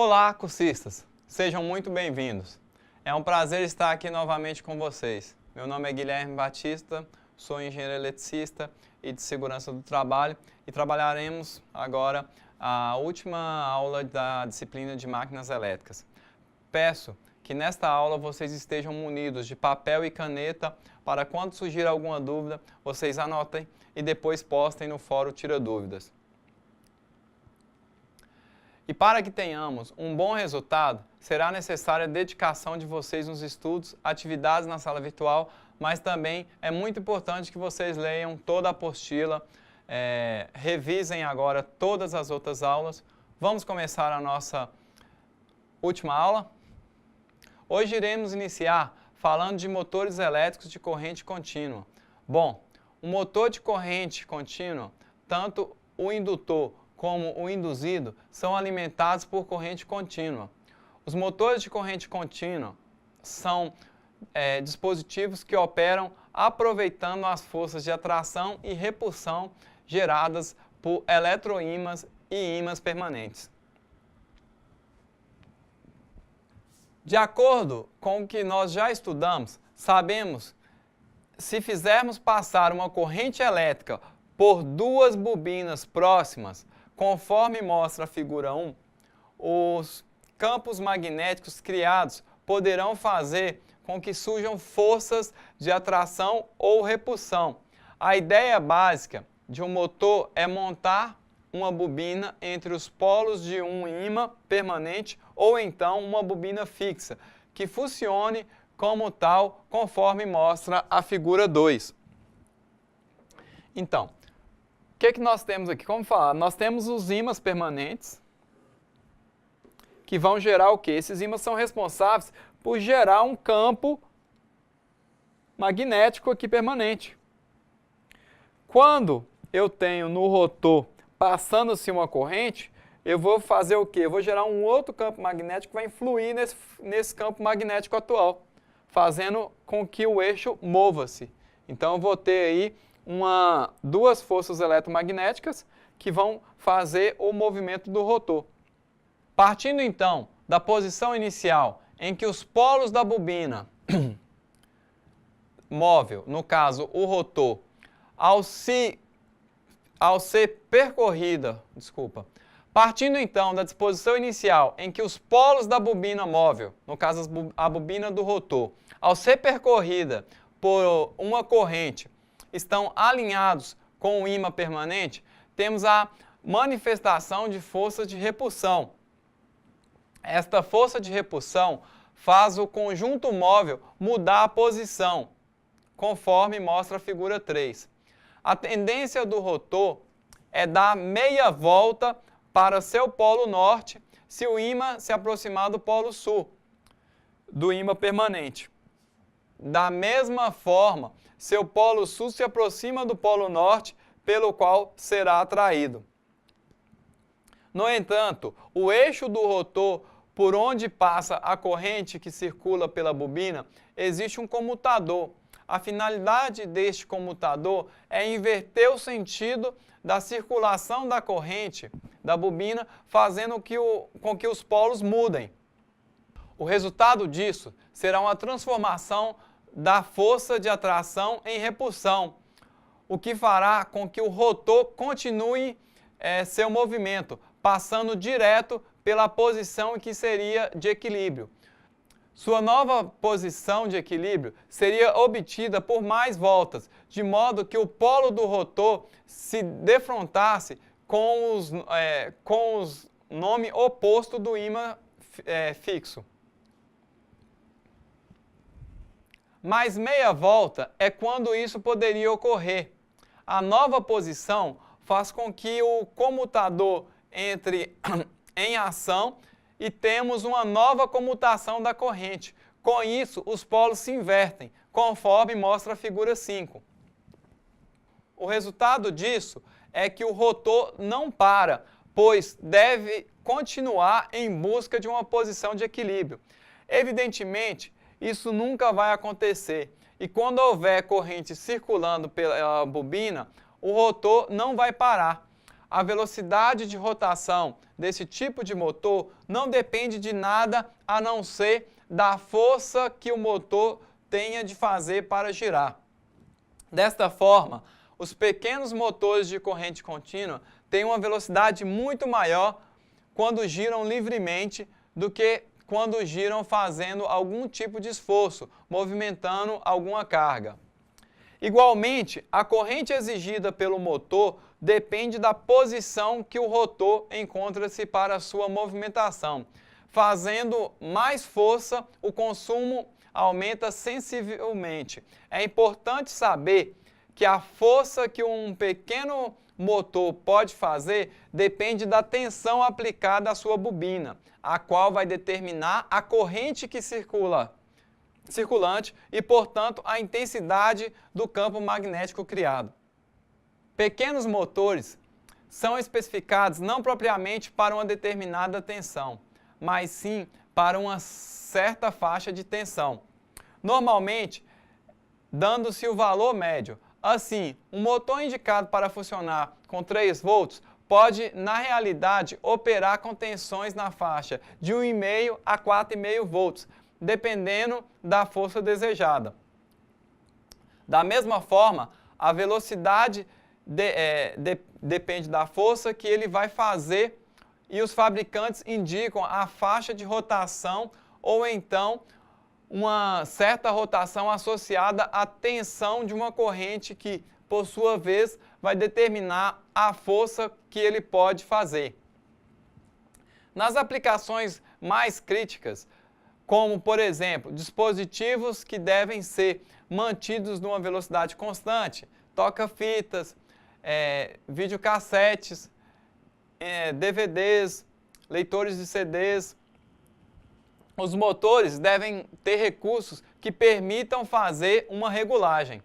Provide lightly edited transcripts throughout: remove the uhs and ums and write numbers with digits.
Olá, cursistas! Sejam muito bem-vindos. É um prazer estar aqui novamente com vocês. Meu nome é Guilherme Batista, sou engenheiro eletricista e de segurança do trabalho e trabalharemos agora a última aula da disciplina de máquinas elétricas. Peço que nesta aula vocês estejam munidos de papel e caneta para quando surgir alguma dúvida, vocês anotem e depois postem no fórum Tira Dúvidas. E para que tenhamos um bom resultado, será necessária a dedicação de vocês nos estudos, atividades na sala virtual, mas também é muito importante que vocês leiam toda a apostila, revisem agora todas as outras aulas. Vamos começar a nossa última aula? Hoje iremos iniciar falando de motores elétricos de corrente contínua. Bom, o motor de corrente contínua, tanto o indutor como o induzido, são alimentados por corrente contínua. Os motores de corrente contínua são dispositivos que operam aproveitando as forças de atração e repulsão geradas por eletroímãs e ímãs permanentes. De acordo com o que nós já estudamos, sabemos que se fizermos passar uma corrente elétrica por duas bobinas próximas, conforme mostra a figura 1, os campos magnéticos criados poderão fazer com que surjam forças de atração ou repulsão. A ideia básica de um motor é montar uma bobina entre os polos de um ímã permanente ou então uma bobina fixa, que funcione como tal, conforme mostra a figura 2. Então, o que nós temos aqui? Como falar? Nós temos os ímãs permanentes, que vão gerar o quê? Esses ímãs são responsáveis por gerar um campo magnético aqui permanente. Quando eu tenho no rotor passando-se uma corrente, eu vou fazer o quê? Eu vou gerar um outro campo magnético que vai influir nesse campo magnético atual, fazendo com que o eixo mova-se. Então eu vou ter aí duas forças eletromagnéticas que vão fazer o movimento do rotor. Partindo então da posição inicial em que os polos da bobina móvel, no caso o rotor, partindo então da disposição inicial em que os polos da bobina móvel, no caso a bobina do rotor, ao ser percorrida por uma corrente, estão alinhados com o ímã permanente, temos a manifestação de força de repulsão. Esta força de repulsão faz o conjunto móvel mudar a posição, conforme mostra a figura 3. A tendência do rotor é dar meia volta para seu polo norte se o ímã se aproximar do polo sul, do ímã permanente. Da mesma forma, seu polo sul se aproxima do polo norte, pelo qual será atraído. No entanto, o eixo do rotor, por onde passa a corrente que circula pela bobina, existe um comutador. A finalidade deste comutador é inverter o sentido da circulação da corrente da bobina, fazendo com que os polos mudem. O resultado disso será uma transformação da força de atração em repulsão, o que fará com que o rotor continue seu movimento, passando direto pela posição que seria de equilíbrio. Sua nova posição de equilíbrio seria obtida por mais voltas, de modo que o polo do rotor se defrontasse com os nome oposto do ímã fixo. Mais meia volta é quando isso poderia ocorrer. A nova posição faz com que o comutador entre em ação e temos uma nova comutação da corrente. Com isso, os polos se invertem, conforme mostra a figura 5. O resultado disso é que o rotor não para, pois deve continuar em busca de uma posição de equilíbrio. Evidentemente, isso nunca vai acontecer. E quando houver corrente circulando pela bobina, o rotor não vai parar. a velocidade de rotação desse tipo de motor não depende de nada a não ser da força que o motor tenha de fazer para girar. Desta forma, os pequenos motores de corrente contínua têm uma velocidade muito maior quando giram livremente do que quando giram fazendo algum tipo de esforço, movimentando alguma carga. Igualmente, a corrente exigida pelo motor depende da posição que o rotor encontra-se para a sua movimentação. Fazendo mais força, o consumo aumenta sensivelmente. É importante saber que a força que um pequeno motor pode fazer depende da tensão aplicada à sua bobina, a qual vai determinar a corrente que circulante e, portanto, a intensidade do campo magnético criado. Pequenos motores são especificados não propriamente para uma determinada tensão, mas sim para uma certa faixa de tensão, normalmente dando-se o valor médio. Assim, um motor indicado para funcionar com 3 volts pode, na realidade, operar com tensões na faixa de 1,5 a 4,5 volts, dependendo da força desejada. Da mesma forma, a velocidade depende da força que ele vai fazer e os fabricantes indicam a faixa de rotação ou então uma certa rotação associada à tensão de uma corrente que, por sua vez, vai determinar a força que ele pode fazer. Nas aplicações mais críticas, como, por exemplo, dispositivos que devem ser mantidos numa velocidade constante, toca-fitas, videocassetes, DVDs, leitores de CDs, os motores devem ter recursos que permitam fazer uma regulagem.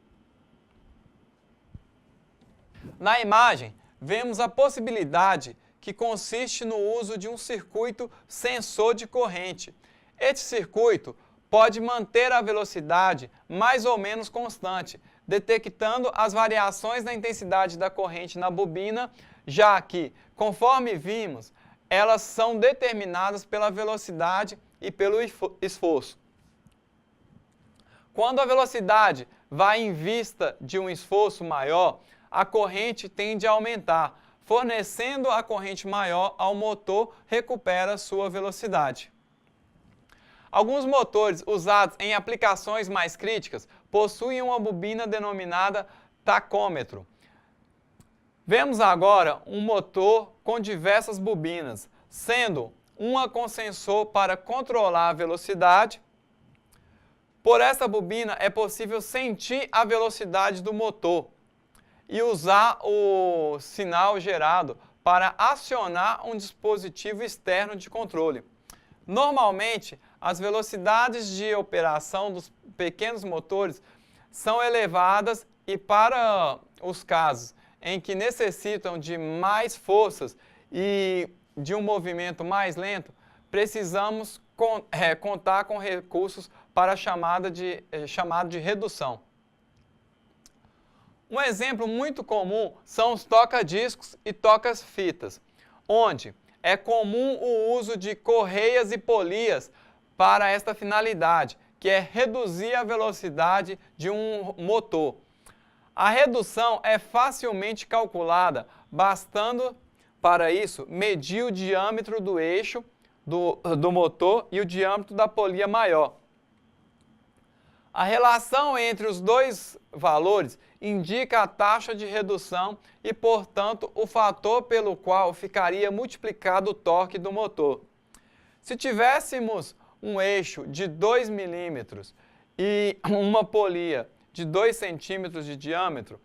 Na imagem, vemos a possibilidade que consiste no uso de um circuito sensor de corrente. Este circuito pode manter a velocidade mais ou menos constante, detectando as variações na intensidade da corrente na bobina, já que, conforme vimos, elas são determinadas pela velocidade e pelo esforço. Quando a velocidade vai em vista de um esforço maior, a corrente tende a aumentar, fornecendo a corrente maior ao motor recupera sua velocidade. Alguns motores usados em aplicações mais críticas possuem uma bobina denominada tacômetro. Vemos agora um motor com diversas bobinas, sendo uma com sensor para controlar a velocidade. Por essa bobina é possível sentir a velocidade do motor e usar o sinal gerado para acionar um dispositivo externo de controle. Normalmente, as velocidades de operação dos pequenos motores são elevadas e para os casos em que necessitam de mais forças e de um movimento mais lento, precisamos contar com recursos para chamado de redução. Um exemplo muito comum são os toca-discos e toca-fitas, onde é comum o uso de correias e polias para esta finalidade, que é reduzir a velocidade de um motor. A redução é facilmente calculada, bastando para isso medir o diâmetro do eixo do motor e o diâmetro da polia maior. A relação entre os dois valores indica a taxa de redução e, portanto, o fator pelo qual ficaria multiplicado o torque do motor. Se tivéssemos um eixo de 2 milímetros e uma polia de 2 centímetros de diâmetro,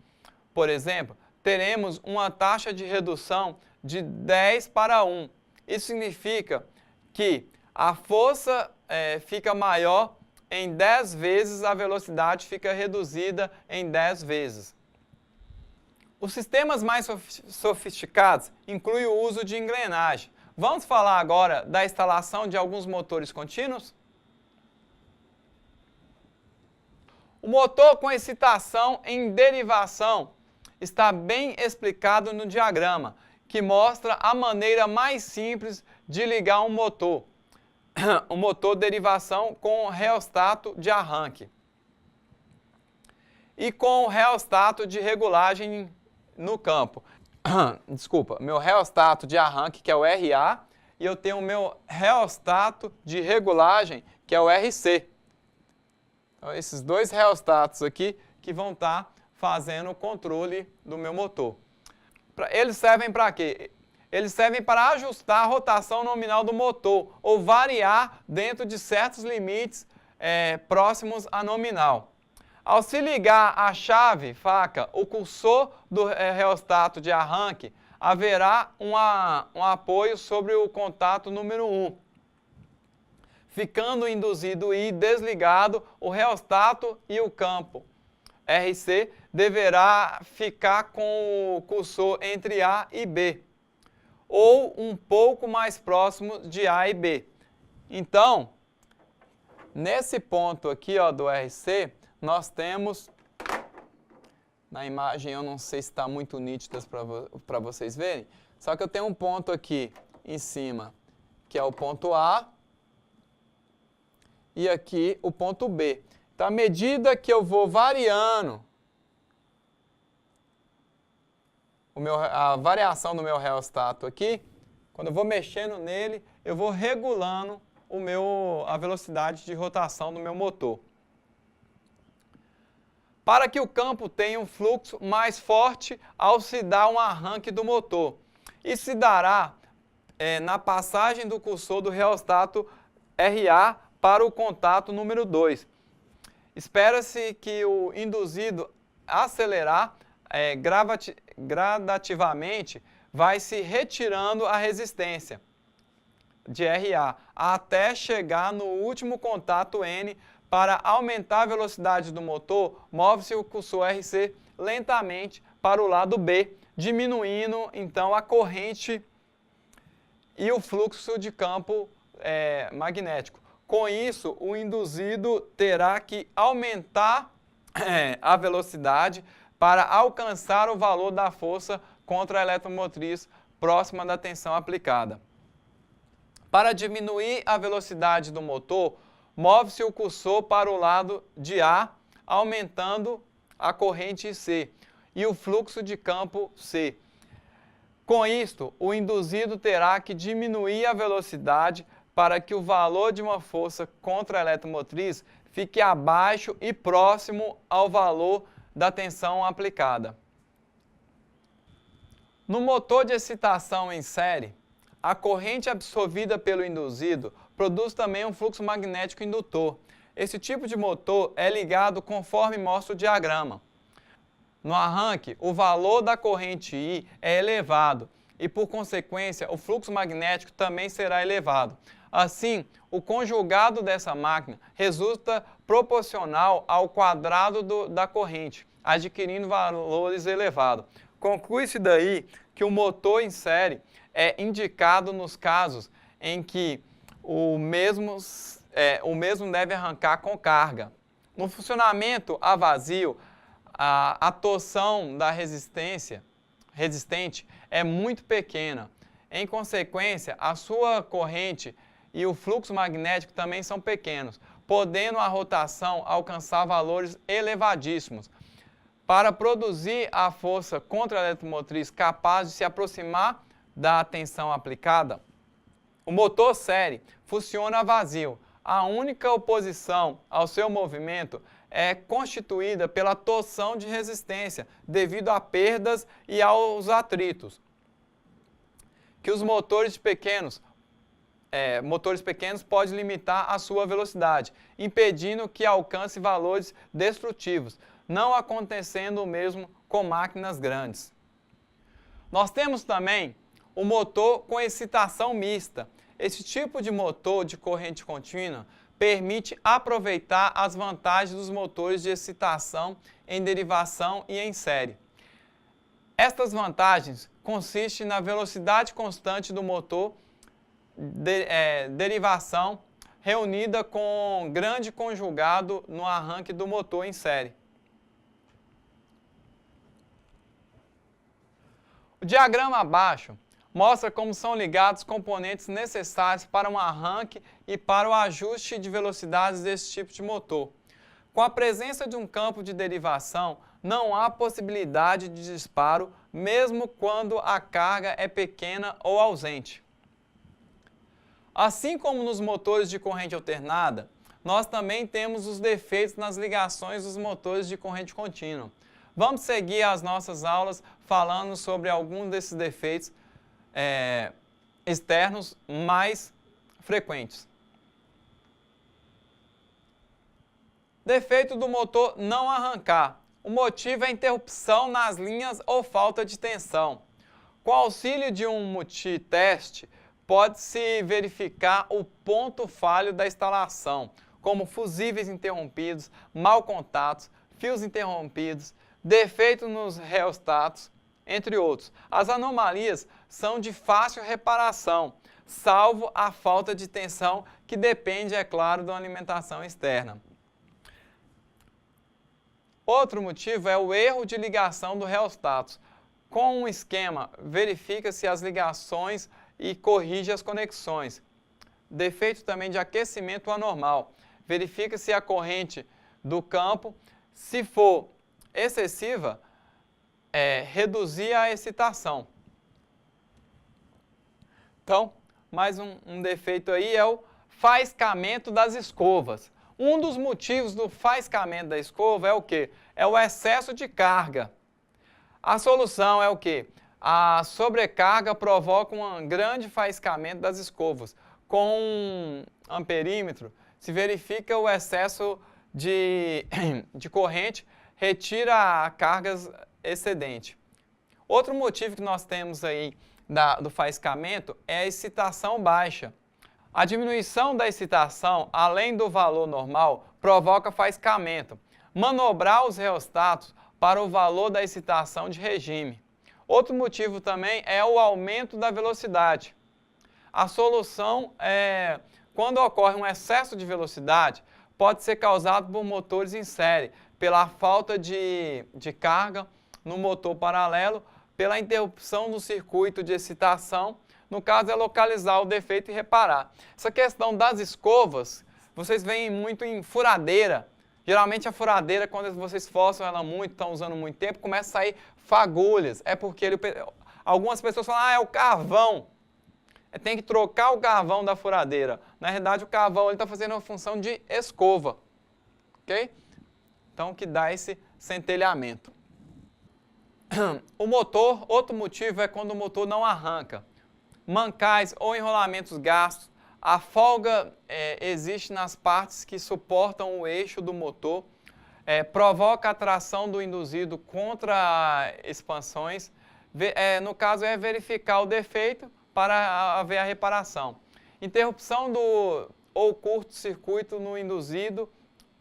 por exemplo, teremos uma taxa de redução de 10 para 1. Isso significa que a força fica maior em 10 vezes, a velocidade fica reduzida em 10 vezes. Os sistemas mais sofisticados incluem o uso de engrenagem. Vamos falar agora da instalação de alguns motores contínuos? O motor com excitação em derivação está bem explicado no diagrama, que mostra a maneira mais simples de ligar um motor derivação com reostato de arranque e com reostato de regulagem no campo. Desculpa, meu reostato de arranque, que é o RA, e eu tenho o meu reostato de regulagem, que é o RC. Então, esses dois reostatos aqui que vão estar fazendo o controle do meu motor. Eles servem para quê? Eles servem para ajustar a rotação nominal do motor ou variar dentro de certos limites próximos a nominal. Ao se ligar a chave faca, o cursor do reostato de arranque, haverá um apoio sobre o contato número 1. Ficando induzido e desligado, o reostato e o campo RC deverá ficar com o cursor entre A e B, ou um pouco mais próximo de A e B. Então, nesse ponto aqui do RC, nós temos, na imagem eu não sei se está muito nítidas para vocês verem, só que eu tenho um ponto aqui em cima, que é o ponto A, e aqui o ponto B. Então, à medida que eu vou variando a variação do meu reostato aqui, quando eu vou mexendo nele, eu vou regulando a velocidade de rotação do meu motor. Para que o campo tenha um fluxo mais forte ao se dar um arranque do motor. Isso se dará na passagem do cursor do reostato RA para o contato número 2. Espera-se que o induzido acelerar gradativamente vai se retirando a resistência de RA até chegar no último contato N. Para aumentar a velocidade do motor, move-se o cursor RC lentamente para o lado B, diminuindo então a corrente e o fluxo de campo magnético. Com isso, o induzido terá que aumentar a velocidade para alcançar o valor da força contra a eletromotriz próxima da tensão aplicada. Para diminuir a velocidade do motor, move-se o cursor para o lado de A, aumentando a corrente C e o fluxo de campo C. Com isto, o induzido terá que diminuir a velocidade para que o valor de uma força contra a eletromotriz fique abaixo e próximo ao valor da tensão aplicada. No motor de excitação em série, a corrente absorvida pelo induzido produz também um fluxo magnético indutor. Esse tipo de motor é ligado conforme mostra o diagrama. No arranque, o valor da corrente I é elevado e, por consequência, o fluxo magnético também será elevado. Assim, o conjugado dessa máquina resulta proporcional ao quadrado da corrente, adquirindo valores elevados. Conclui-se daí que o motor em série é indicado nos casos em que o mesmo deve arrancar com carga. No funcionamento a vazio, a torção da resistente é muito pequena. Em consequência, a sua corrente e o fluxo magnético também são pequenos, podendo a rotação alcançar valores elevadíssimos. Para produzir a força contra a eletromotriz capaz de se aproximar da tensão aplicada, o motor série funciona a vazio. A única oposição ao seu movimento é constituída pela torção de resistência, devido a perdas e aos atritos, que os motores pequenos podem limitar a sua velocidade, impedindo que alcance valores destrutivos, não acontecendo o mesmo com máquinas grandes. Nós temos também o motor com excitação mista. Esse tipo de motor de corrente contínua permite aproveitar as vantagens dos motores de excitação em derivação e em série. Estas vantagens consistem na velocidade constante do motor derivação reunida com grande conjugado no arranque do motor em série. O diagrama abaixo mostra como são ligados os componentes necessários para um arranque e para o ajuste de velocidades desse tipo de motor. Com a presença de um campo de derivação, não há possibilidade de disparo, mesmo quando a carga é pequena ou ausente. Assim como nos motores de corrente alternada, nós também temos os defeitos nas ligações dos motores de corrente contínua. Vamos seguir as nossas aulas falando sobre alguns desses defeitos externos mais frequentes. Defeito do motor não arrancar. O motivo é a interrupção nas linhas ou falta de tensão. Com o auxílio de um multiteste, pode-se verificar o ponto falho da instalação, como fusíveis interrompidos, mau contatos, fios interrompidos, defeito nos reostatos, entre outros. As anomalias são de fácil reparação, salvo a falta de tensão, que depende, é claro, da alimentação externa. Outro motivo é o erro de ligação do reostato. Com um esquema, verifica-se as ligações e corrige as conexões. Defeito também de aquecimento anormal. Verifica-se a corrente do campo. Se for excessiva, reduzir a excitação. Então, mais um defeito aí é o faiscamento das escovas. Um dos motivos do faiscamento da escova é o quê? É o excesso de carga. A solução é o quê? A sobrecarga provoca um grande faiscamento das escovas. Com um amperímetro, se verifica o excesso de corrente, retira a cargas excedente. Outro motivo que nós temos aí do faiscamento é a excitação baixa. A diminuição da excitação, além do valor normal, provoca faiscamento. Manobrar os reostatos para o valor da excitação de regime. Outro motivo também é o aumento da velocidade. A solução é, quando ocorre um excesso de velocidade, pode ser causado por motores em série, pela falta de carga no motor paralelo, pela interrupção do circuito de excitação. No caso, é localizar o defeito e reparar. Essa questão das escovas, vocês veem muito em furadeira. Geralmente a furadeira, quando vocês forçam ela muito, estão usando muito tempo, começa a sair fagulhas. É porque algumas pessoas falam, é o carvão. Tem que trocar o carvão da furadeira. Na realidade, o carvão está fazendo uma função de escova. Ok? Então, que dá esse centelhamento. O motor, outro motivo é quando o motor não arranca. Mancais ou enrolamentos gastos, a folga existe nas partes que suportam o eixo do motor, provoca a tração do induzido contra expansões. No caso, é verificar o defeito para haver a reparação. Interrupção ou curto-circuito no induzido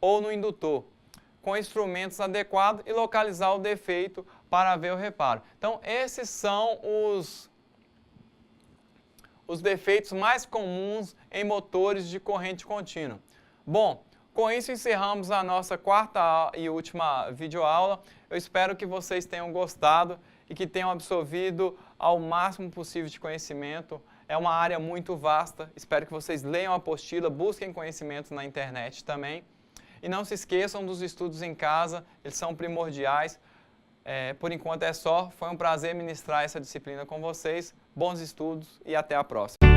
ou no indutor, com instrumentos adequados e localizar o defeito para haver o reparo. Então, esses são os defeitos mais comuns em motores de corrente contínua. Bom, com isso encerramos a nossa quarta e última videoaula. Eu espero que vocês tenham gostado e que tenham absorvido ao máximo possível de conhecimento. É uma área muito vasta, espero que vocês leiam a apostila, busquem conhecimentos na internet também. E não se esqueçam dos estudos em casa, eles são primordiais. Por enquanto é só, foi um prazer ministrar essa disciplina com vocês. Bons estudos e até a próxima.